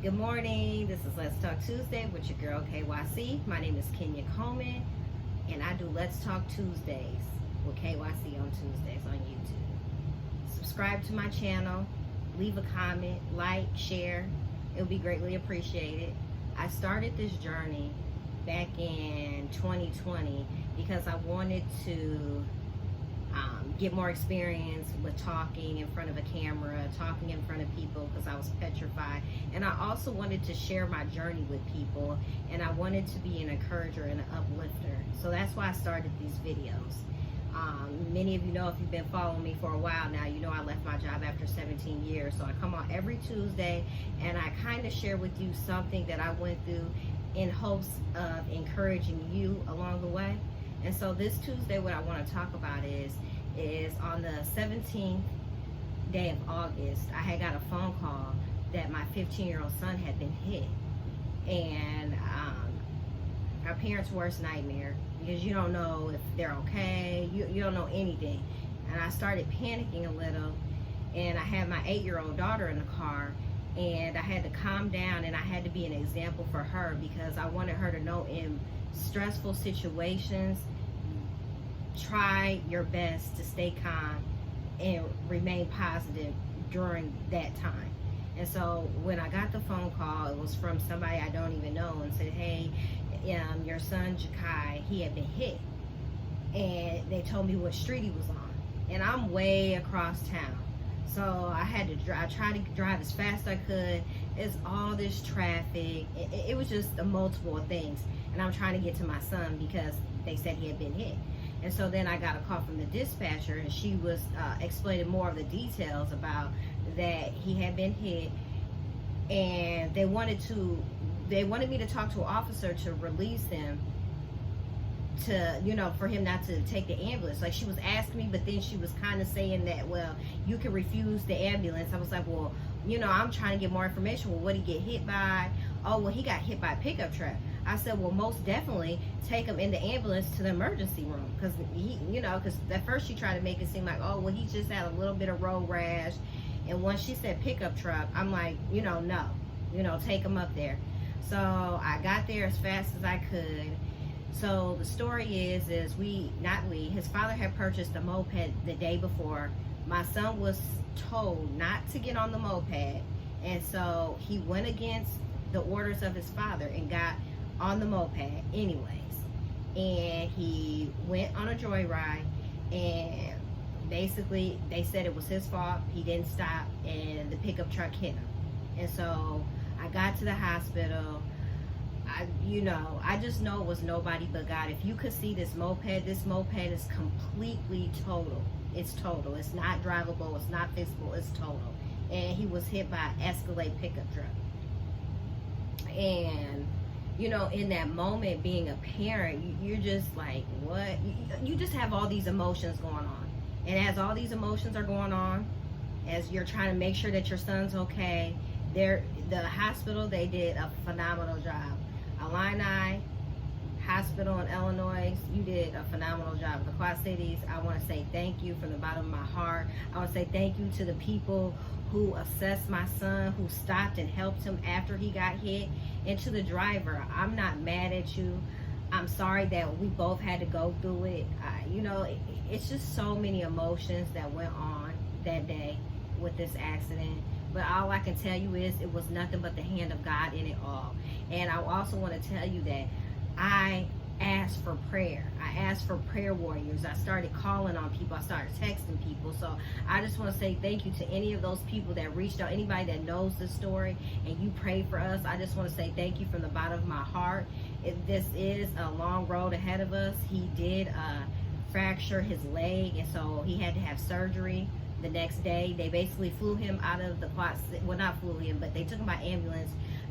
Good morning. This is Let's Talk Tuesday with your girl KYC. My name is Kenya Coleman, and I do Let's Talk Tuesdays with KYC on Tuesdays on YouTube. Subscribe to my channel, leave a comment, like, share. It would be greatly appreciated. I started this journey back in 2020 because I wanted to get more experience with talking in front of a camera, talking in front of people, because I was petrified. And I also wanted to share my journey with people, and I wanted to be an encourager and an uplifter. So that's why I started these videos. Many of you know, if you've been following me for a while now, you know I left my job after 17 years. So I come on every Tuesday and I kind of share with you something that I went through in hopes of encouraging you along the way. And so this Tuesday, what I want to talk about is on the 17th day of August, I had got a phone call that my 15-year-old son had been hit. And our parents' worst nightmare, because you don't know if they're okay, you don't know anything. And I started panicking a little, and I had my 8-year-old daughter in the car, and I had to calm down, and I had to be an example for her, because I wanted her to know in stressful situations, try your best to stay calm and remain positive during that time. And so when I got the phone call, it was from somebody I don't even know, and said, hey, your son Jakai, he had been hit. And they told me what street he was on. And I'm way across town. So I had to drive, I tried to drive as fast as I could. It's all this traffic. It was just a multiple of things. And I'm trying to get to my son because they said he had been hit. And so then I got a call from the dispatcher, and she was explaining more of the details about that he had been hit, and they wanted me to talk to an officer to release him, to, you know, for him not to take the ambulance. Like, she was asking me, but then she was kind of saying that, well, you can refuse the ambulance. I was like, well, you know, I'm trying to get more information. Well, what did he get hit by? Oh, well, he got hit by a pickup truck. I said, well, most definitely take him in the ambulance to the emergency room, because he, you know, because at first she tried to make it seem like, oh, well, he just had a little bit of road rash. And once she said pickup truck, I'm like, you know, no, you know, take him up there. So I got there as fast as I could. So the story is his father had purchased a moped the day before. My son was told not to get on the moped, and so he went against the orders of his father and got on the moped anyways. And he went on a joyride, and basically they said it was his fault. He didn't stop, and the pickup truck hit him. And so I got to the hospital. I just know it was nobody but God. If you could see this moped is completely total. It's total. It's not drivable. It's not fixable. It's total. And he was hit by an Escalade pickup truck. And, you know, in that moment, being a parent, you're just like, what? You just have all these emotions going on. And as all these emotions are going on, as you're trying to make sure that your son's okay, the hospital, they did a phenomenal job. Illini Hospital in Illinois, you did a phenomenal job. The Quad Cities, I want to say thank you from the bottom of my heart. I want to say thank you to the people who assessed my son, who stopped and helped him after he got hit, and to the driver. I'm not mad at you. I'm sorry that we both had to go through it. You know, it's just so many emotions that went on that day with this accident. But all I can tell you is it was nothing but the hand of God in it all. And I also want to tell you that I asked for prayer. I asked for prayer warriors. I started calling on people. I started texting people. So I just want to say thank you to any of those people that reached out, anybody that knows the story and you prayed for us. I just want to say thank you from the bottom of my heart. This is a long road ahead of us. He did fracture his leg, and so he had to have surgery the next day. They basically flew him out of the Quad, well, not flew him, but they took him by ambulance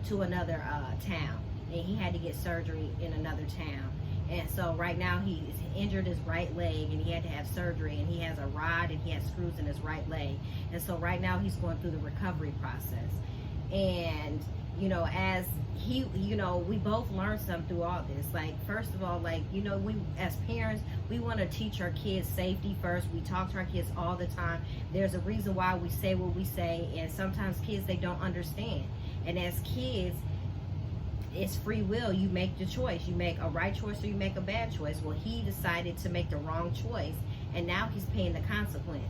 to another town, and he had to get surgery in another town. And so right now he's injured his right leg, and he had to have surgery, and he has a rod and he has screws in his right leg. And so right now he's going through the recovery process. And you know, as we both learned something through all this. Like, first of all, like, we as parents, we want to teach our kids safety first. We talk to our kids all the time. There's a reason why we say what we say, and sometimes kids, they don't understand. And as kids, it's free will. You make the choice. You make a right choice or you make a bad choice. Well, he decided to make the wrong choice, and now he's paying the consequence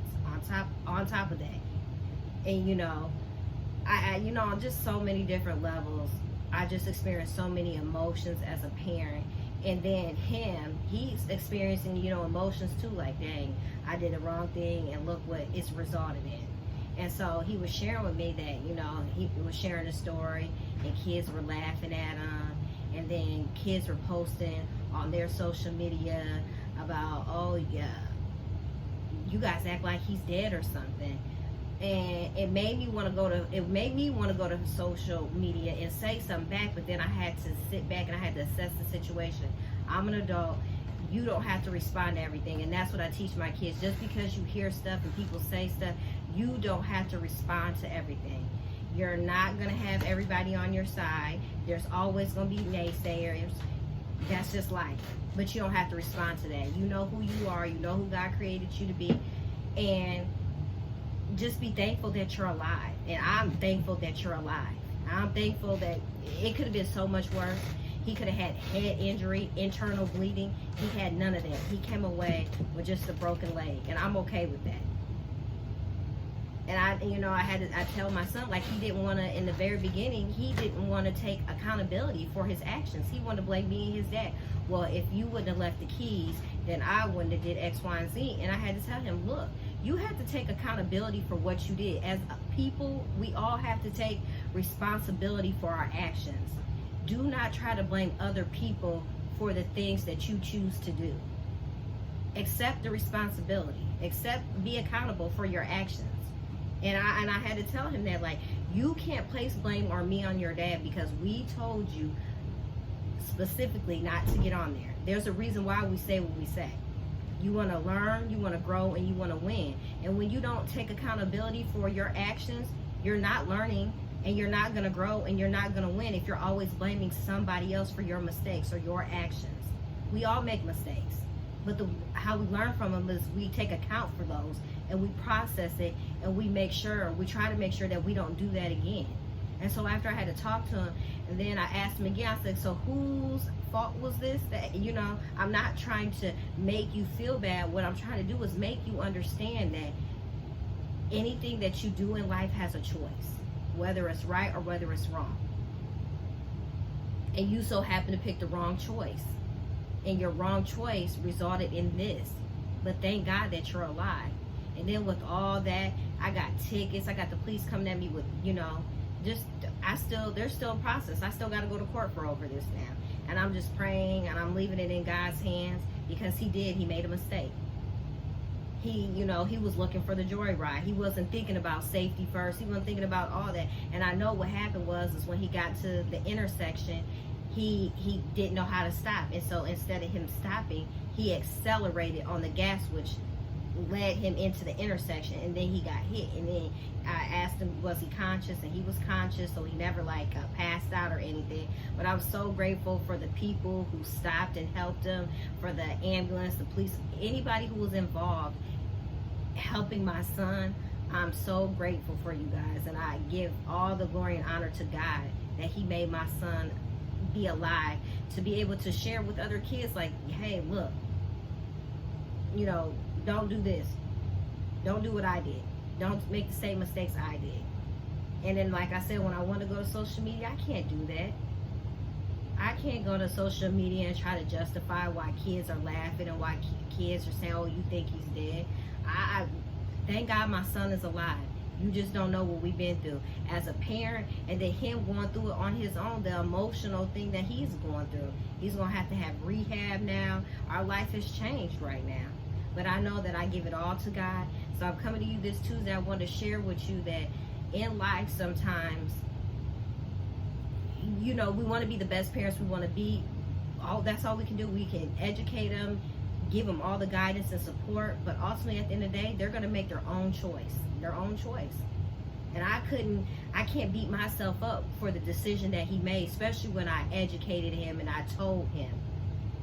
on top of that. And on just so many different levels, I just experienced so many emotions as a parent. And then he's experiencing, emotions too, like, dang, I did the wrong thing and look what it's resulted in. And so he was sharing with me that, he was sharing a story and kids were laughing at him. And then kids were posting on their social media about, oh yeah, you guys act like he's dead or something. And it made me want to go to social media and say something back, but then I had to sit back and I had to assess the situation. I'm an adult. You don't have to respond to everything, and that's what I teach my kids. Just because you hear stuff and people say stuff, you don't have to respond to everything. You're not going to have everybody on your side. There's always going to be naysayers. That's just life. But you don't have to respond to that. You know who you are. You know who God created you to be. And just be thankful that you're alive. And I'm thankful that you're alive. I'm thankful that it could have been so much worse. He could have had head injury, internal bleeding. He had none of that. He came away with just a broken leg, and I'm okay with that. And I tell my son, like, he didn't want to, in the very beginning, he didn't want to take accountability for his actions. He wanted to blame me and his dad. Well, if you wouldn't have left the keys, then I wouldn't have did X, Y, and Z. And I had to tell him, look, you have to take accountability for what you did. As people, we all have to take responsibility for our actions. Do not try to blame other people for the things that you choose to do. Accept the responsibility. Be accountable for your actions. And I had to tell him that, like, you can't place blame on me on your dad because we told you specifically not to get on there. There's a reason why we say what we say. You want to learn, you want to grow, and you want to win. And when you don't take accountability for your actions, you're not learning, and you're not going to grow, and you're not going to win if you're always blaming somebody else for your mistakes or your actions. We all make mistakes, but how we learn from them is we take account for those, and we process it, and we try to make sure that we don't do that again. And so after I had to talk to him, and then I asked him again, I said, so whose fault was this? That, I'm not trying to make you feel bad. What I'm trying to do is make you understand that anything that you do in life has a choice, whether it's right or whether it's wrong. And you so happen to pick the wrong choice. And your wrong choice resulted in this. But thank God that you're alive. And then with all that, I got tickets. I got the police coming at me with, there's still a process. I still got to go to court for over this now. And I'm just praying and I'm leaving it in God's hands because he made a mistake. He was looking for the joyride. He wasn't thinking about safety first. He wasn't thinking about all that. And I know what happened is when he got to the intersection, he didn't know how to stop. And so instead of him stopping, he accelerated on the gas, which led him into the intersection, and then he got hit. And then I asked him, was he conscious? And he was conscious, so he never passed out or anything. But I was so grateful for the people who stopped and helped him, for the ambulance, the police, anybody who was involved helping my son. I'm so grateful for you guys, and I give all the glory and honor to God that he made my son be alive to be able to share with other kids, like, hey, look, don't do this. Don't do what I did. Don't make the same mistakes I did. And then, like I said, when I want to go to social media, I can't do that. I can't go to social media and try to justify why kids are laughing and why kids are saying, oh, you think he's dead. I thank God my son is alive. You just don't know what we've been through as a parent, and then him going through it on his own, the emotional thing that he's going through. He's going to have rehab now. Our life has changed right now. But I know that I give it all to God. So I'm coming to you this Tuesday. I want to share with you that in life sometimes, we want to be the best parents we want to be. That's all we can do. We can educate them, give them all the guidance and support. But ultimately, at the end of the day, they're going to make their own choice. And I can't beat myself up for the decision that he made, especially when I educated him and I told him.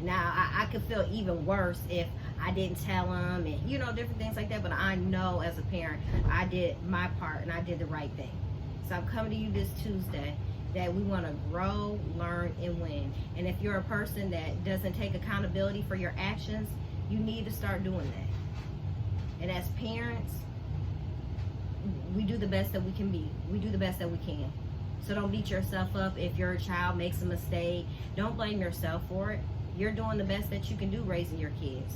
Now, I could feel even worse if I didn't tell him and, you know, different things like that. But I know as a parent, I did my part and I did the right thing. So I'm coming to you this Tuesday that we want to grow, learn, and win. And if you're a person that doesn't take accountability for your actions, you need to start doing that. And as parents, we do the best that we can be. We do the best that we can. So don't beat yourself up if your child makes a mistake. Don't blame yourself for it. You're doing the best that you can do raising your kids.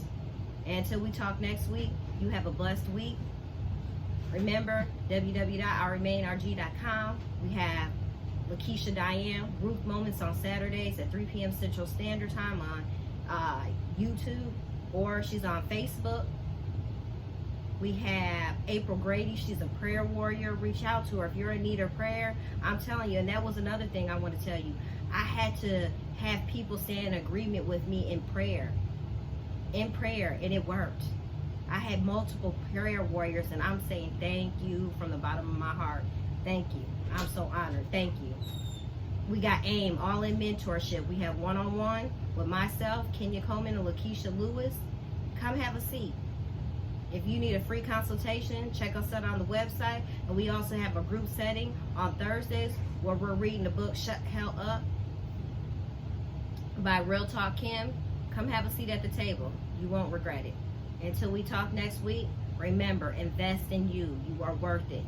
And until we talk next week, you have a blessed week. Remember, www.ourremainrg.com. We have Lakeisha Diane Ruth Moments on Saturdays at 3 p.m. Central Standard Time on YouTube, or she's on Facebook. We have April Grady. She's a prayer warrior. Reach out to her if you're in need of prayer. I'm telling you, and that was another thing I want to tell you. I had to have people stand in agreement with me in prayer. And it worked. I had multiple prayer warriors, and I'm saying thank you from the bottom of my heart. Thank you. I'm so honored. Thank you. We got AIM, All In Mentorship. We have one-on-one with myself, Kenya Coleman, and Lakeisha Lewis. Come have a seat. If you need a free consultation, check us out on the website. And we also have a group setting on Thursdays where we're reading the book Shut Hell Up by Real Talk Kim. Come have a seat at the table. You won't regret it. Until we talk next week, remember, invest in you. You are worth it.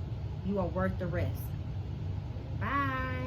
You are worth the risk. Bye.